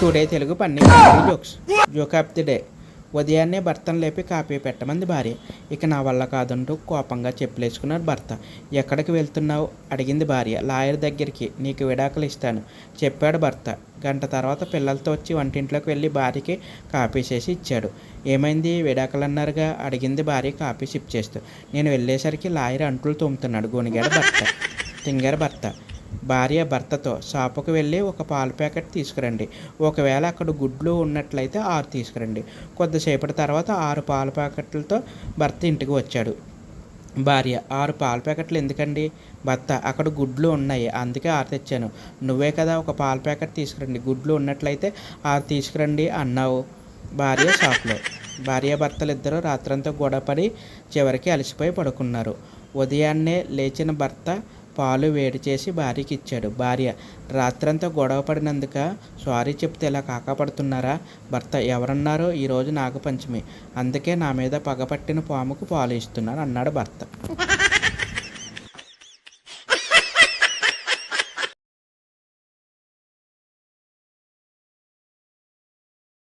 Today Telugu funny comedy jokes. Joke of the day. ఉదయాన్నే భర్తను లేపి కాఫీ పెట్టమంది భార్య. ఇక నా వల్ల కాదంటూ కోపంగా చెప్పులేసుకున్నాడు భర్త. ఎక్కడికి వెళ్తున్నావు అడిగింది భార్య. లాయర్ దగ్గరికి, నీకు విడాకులు ఇస్తాను చెప్పాడు భర్త. గంట తర్వాత పిల్లలతో వచ్చి వంటింట్లోకి వెళ్ళి భార్యకి కాఫీ చేసి ఇచ్చాడు. ఏమైంది, విడాకులు అన్నారుగా అడిగింది భార్య కాఫీ సిప్ చేస్తూ. నేను వెళ్ళేసరికి లాయర్ అంట్లు తోముతున్నాడు గొనిగాడు భర్త. తింగారు భర్త. భార్య భర్తతో, షాపుకు వెళ్ళి ఒక పాల ప్యాకెట్ తీసుకురండి, ఒకవేళ అక్కడ గుడ్లు ఉన్నట్లయితే 6 తీసుకురండి. కొద్దిసేపటి తర్వాత 6 పాల ప్యాకెట్లతో భర్త ఇంటికి వచ్చాడు. భార్య, 6 పాల ప్యాకెట్లు ఎందుకండి? భర్త, అక్కడ గుడ్లు ఉన్నాయి అందుకే 6 తెచ్చాను. నువ్వే కదా ఒక పాల ప్యాకెట్ తీసుకురండి, గుడ్లు ఉన్నట్లయితే 6 తీసుకురండి అన్నావు. భార్య షాప్లో. భార్యాభర్తలిద్దరూ రాత్రంతా గొడవపడి చివరికి అలసిపోయి పడుకున్నారు. ఉదయాన్నే లేచిన భర్త పాలు వేడి చేసి భార్యకి ఇచ్చాడు. భార్య, రాత్రంతా గొడవ పడినందుక సారీ చెప్తే ఇలా కాకపడుతున్నారా? భర్త, ఎవరన్నారో ఈరోజు నాగపంచమి, అందుకే నా మీద పగపట్టిన పాముకు పాలు ఇస్తున్నాను అన్నాడు భర్త.